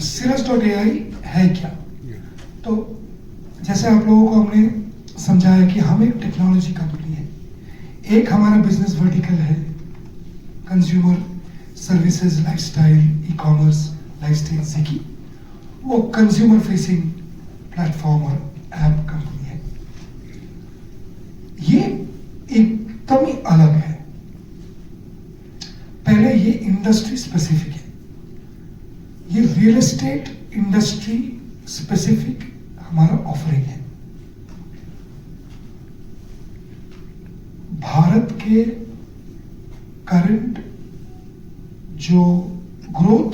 Cirrus.ai है क्या? तो जैसे आप लोगों को हमने समझाया कि हम एक टेक्नोलॉजी कंपनी है, एक हमारा बिजनेस वर्टिकल है consumer services, lifestyle, e commerce, lifestyle सीखी, वो कंज्यूमर फेसिंग प्लेटफॉर्म और ऐप कंपनी है। ये एकदम ही अलग है। पहले ये इंडस्ट्री स्पेसिफिक है, ये रियल एस्टेट इंडस्ट्री स्पेसिफिक हमारा ऑफरिंग है। भारत के करंट जो ग्रोथ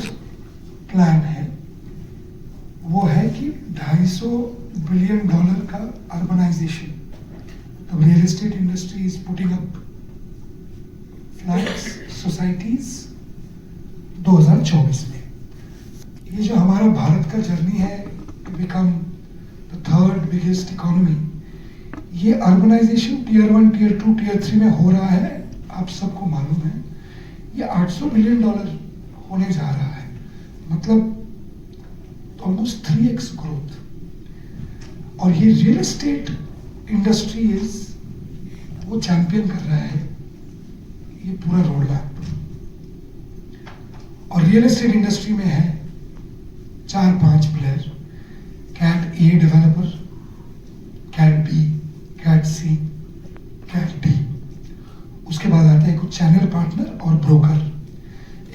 प्लान है वो है कि $250 बिलियन का urbanisation. The real estate industry is putting up flats, societies 2024 में। ये जो हमारा भारत का जर्नी है to become the third biggest economy, ये अर्बनाइजेशन टीयर 1, टीयर 2, टीयर 3 में हो रहा है। आप सबको मालूम है ये $800 बिलियन होने जा रहा है, मतलब ऑलमोस्ट 3x ग्रोथ। और ये रियल एस्टेट इंडस्ट्री वो चैंपियन कर रहा है ये पूरा रोड मैप। और रियल एस्टेट इंडस्ट्री में है 4-5 player, cat A developer, cat B, cat C, cat D. उसके बाद आते हैं कुछ चैनल पार्टनर और ब्रोकर।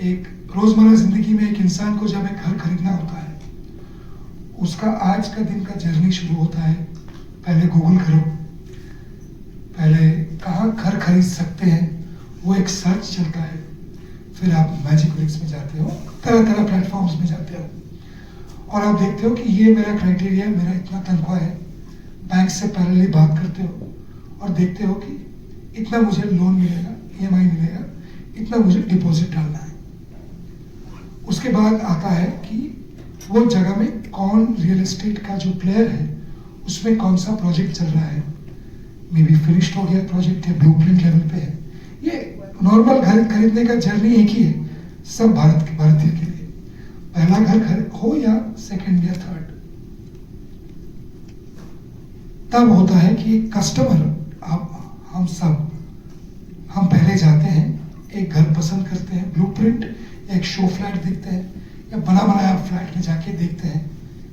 एक रोजमर्रा जिंदगी में एक इंसान को जब एक घर खरीदना होता है, उसका आज का दिन का जर्नी शुरू होता है। पहले गूगल करो, पहले कहाँ घर खरीद सकते हैं वो एक सर्च चलता है, फिर आप मैजिक ब्रिक्स में जाते हो, तरह तरह प्लेटफॉर्म्स में जाते हो और आप देखते हो कि ये मेरा क्राइटेरिया है, मेरा इतना तनख्वाह है। बैंक से पैरेलली बात करते हो और देखते हो कि इतना मुझे लोन मिलेगा, EMI मिलेगा, इतना मुझे डिपॉजिट डालना है। उसके बाद आता है कि वो जगह में कौन रियल एस्टेट का जो प्लेयर है उसमें कौन सा प्रोजेक्ट चल रहा है, मे बी फिनिश्ड हो गया प्रोजेक्ट या ब्लूप्रिंट लेवल पे है। ये नॉर्मल घर खरीदने का जर्नी एक ही है सब भारतीय के लिए, पहला घर हो या सेकंड या थर्ड। तब होता है कि कस्टमर, हम पहले जाते हैं, एक घर पसंद करते हैं, ब्लूप्रिंट या एक शो फ्लैट देखते हैं या बना बनाया फ्लैट में जाके देखते हैं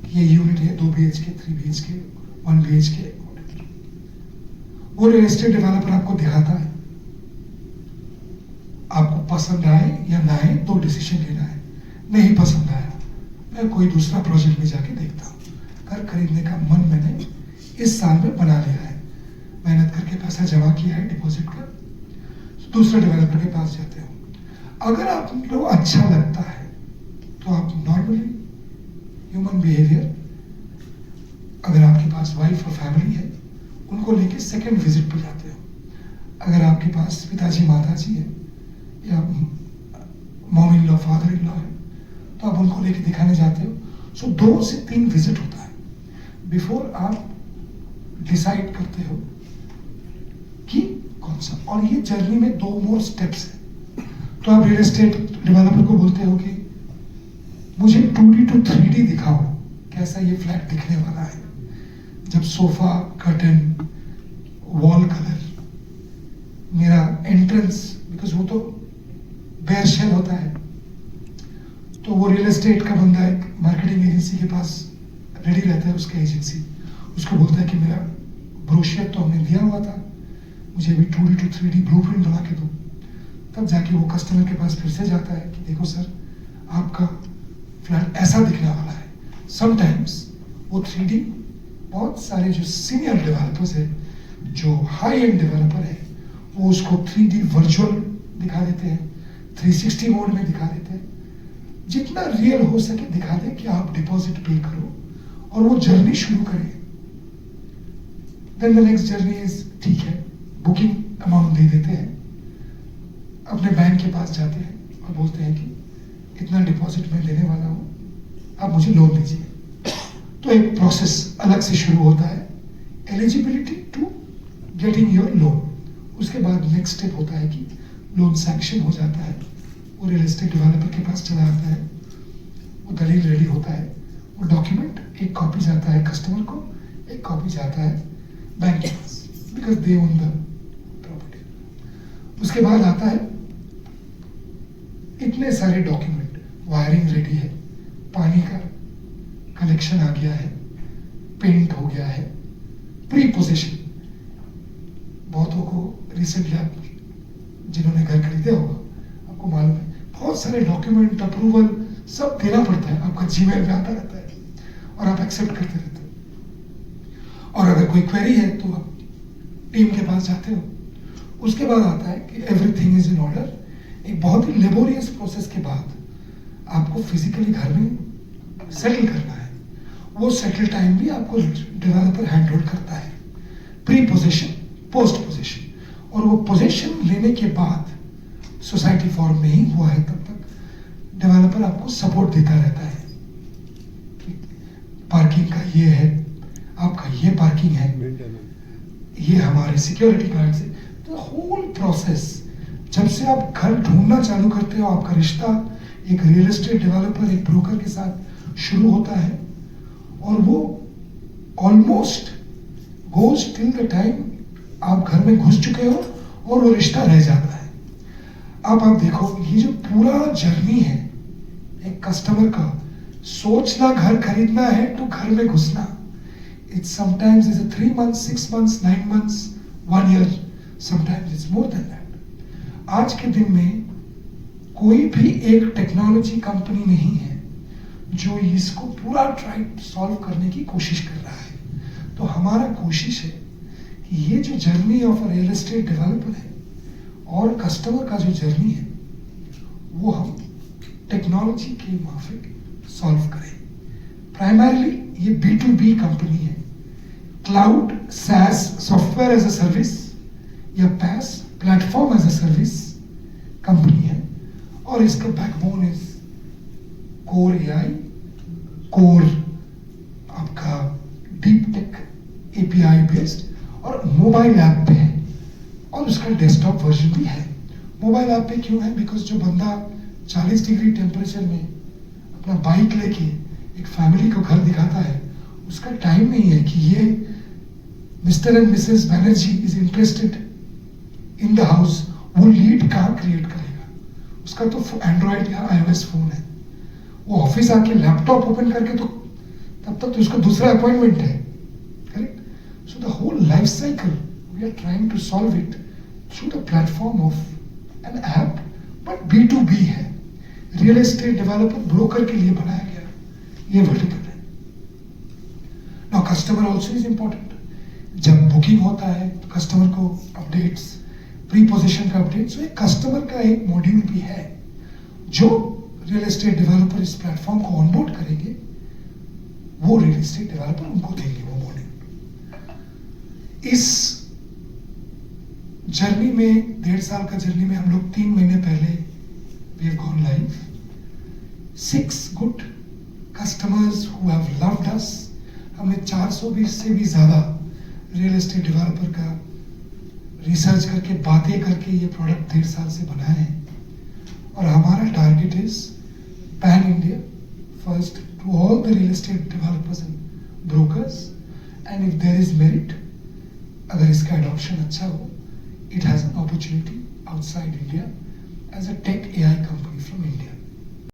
कि ये यूनिट है 2 BHK, 3 BHK, 1 BHK। वो रियल एस्टेट डेवलपर आपको दिखाता है, आपको पसंद आए या ना आए तो डिसीजन लेना है। नहीं पसंद आया मैं कोई दूसरा प्रोजेक्ट में जाके देखता हूँ। घर खरीदने का मन मैंने इस साल में बना लिया है, मेहनत करके पैसा जमा किया है डिपॉजिट का, तो दूसरे डेवलपर के पास जाते हो। अगर आपको अच्छा लगता है तो आप नॉर्मली ह्यूमन बिहेवियर, अगर आपके पास वाइफ और फैमिली है उनको लेके सेकंड विजिट पे जाते हो। अगर आपके पास पिताजी माताजी है या mom in law, father in law है तो आप उनको लेके दिखाने जाते हो। सो 2 से 3 विजिट होता है बिफोर आप डिसाइड करते हो कि कौन सा। और ये जर्नी में 2 मोर स्टेप्स है। तो आप रियल एस्टेट डेवलपर को बोलते हो कि मुझे 2D to 3D दिखाओ कैसा ये फ्लैट दिखने वाला है। जब सोफा, कर्टन, वॉल कलर, मेरा एंट्रेंस, बिकॉज वो तो बेयर शेल होता है, तो वो रियल एस्टेट का बंदा एक मार्केटिंग एजेंसी के पास रेडी रहता है, उसका एजेंसी उसको बोलता है कि मेरा ब्रोशियर तो हमने दिया हुआ था, मुझे अभी 2D to 3D ब्लूप्रिंट बना के दो। तब जाके वो कस्टमर के पास फिर से जाता है कि देखो सर आपका फ्लैट ऐसा दिखने वाला है। समटाइम्स वो 3D, बहुत सारे जो सीनियर डेवलपर्स है, जो हाई एंड डेवलपर है, वो उसको 3D वर्चुअल दिखा देते हैं, 360 मोड में दिखा देते हैं, जितना रियल हो सके दिखा दे कि आप डिपॉजिट पे करो और वो जर्नी शुरू करें। Then the next journey is, ठीक है बुकिंग अमाउंट दे देते हैं, अपने बैंक के पास जाते हैं और बोलते हैं कि इतना डिपॉजिट मैं देने वाला हूँ, आप मुझे लोन दीजिए। तो एक प्रोसेस अलग से शुरू होता है, eligibility to getting your loan. उसके बाद नेक्स्ट स्टेप होता है कि लोन सैंक्शन हो जाता है वो रियल एस्टेट डेवलपर के पास चला आता है, वो दलील रेडी होता है, वो डॉक्यूमेंट एक कॉपी जाता है कस्टमर को, एक कॉपी जाता है बैंक के पास, because they own the property. उसके बाद आता है इतने सारे डॉक्यूमेंट, वायरिंग रेडी है, पानी का कनेक्शन आ गया है, पेंट हो गया है, प्री पोजीशन। बहुतों को रिसेंटली आप जिन्होंने घर खरीदे होगा आपको मालूम है, बहुत सारे डॉक्यूमेंट अप्रूवल सब देना पड़ता है, आपका जीमेल में आता रहता है और आप एक्सेप्ट करते रहते हो। और अगर कोई क्वेरी है तो आप टीम के पास जाते हो। उसके बाद आता है कि एवरीथिंग इज इन ऑर्डर। एक बहुत ही लेबोरियस प्रोसेस के बाद आपको फिजिकली घर में सेटल करना है। वो सेटल टाइम भी आपको डेवलपर हैंड होल्ड करता है, प्री पोजीशन, पोस्ट पोजीशन। और वो पोजीशन लेने के बाद सोसाइटी फॉर्म नहीं हुआ है तब तक डेवलपर आपको सपोर्ट देता रहता है कि पार्किंग का ये है, आपका ये पार्किंग है, ये हमारे सिक्योरिटी गार्ड से। तो होल प्रोसेस, जब से आप घर ढूंढना चालू करते हो, आपका रिश्ता एक रियल एस्टेट डेवलपर, एक ब्रोकर के साथ शुरू होता है और वो almost goes till the time आप घर में घुस चुके हो और वो रिश्ता रह जाता है। अब आप देखो ये जो पूरा जर्नी है एक कस्टमर का, सोचना घर खरीदना है तो घर में घुसना, it's sometimes is 3 months, 6 months, 9 months, 1 year, sometimes it's more than that. आज के दिन में कोई भी एक टेक्नोलॉजी कंपनी नहीं है जो इसको पूरा ट्राई सॉल्व करने की कोशिश कर रहा है। तो हमारा कोशिश है कि ये जो journey of a real estate developer है और कस्टमर का जो जर्नी है वो हम टेक्नोलॉजी के माफिक सॉल्व करें। प्राइमरीली ये B2B कंपनी है, cloud SaaS, software as a service, या PaaS, platform as a service company है। और इसका backbone is core AI, core आपका डीप टेक API बेस्ड और मोबाइल ऐप पे है और उसका डेस्कटॉप वर्जन भी है। मोबाइल ऐप पे क्यों है? बिकॉज जो बंदा 40 डिग्री टेम्परेचर में अपना बाइक लेके एक फैमिली को घर दिखाता है, उसका टाइम नहीं है कि ये mister and Mrs Banerjee is interested in the house, वो लीड कहाँ क्रिएट करेगा? उसका तो एंड्रॉयड या iOS फोन है, वो ऑफिस आके लैपटॉप ओपन करके तो तब तक तो उसका दूसरा अपॉइंटमेंट है, correct? So the whole life cycle we are trying to solve it through the platform of an app, but B2B है, रियल एस्टेट डेवलपर ब्रोकर के लिए बनाया गया ये वर्टिकल है। Now customer also is important. जब booking होता है तो कस्टमर को अपडेट्स, प्री पोजीशन का अपडेट्स, तो एक कस्टमर का एक मॉड्यूल भी है जो रियल एस्टेट डेवलपर इस प्लेटफॉर्म को ऑनबोर्ड करेंगे, वो रियल एस्टेट डेवलपर उनको देंगे वो मॉड्यूल। इस जर्नी में 1.5 साल का जर्नी में हम लोग 3 महीने पहले we have gone live. 6 good customers who have loved us. हमने 420 से भी ज्यादा रियल एस्टेट डेवलपर का रिसर्च करके, बातें करके ये प्रोडक्ट 1.5 साल से बनाए हैं। और हमारा target is pan India, first to all the real estate developers and brokers, and if there is merit, अगर इसका एडॉप्शन अच्छा हो, it has an opportunity outside India as a tech AI company from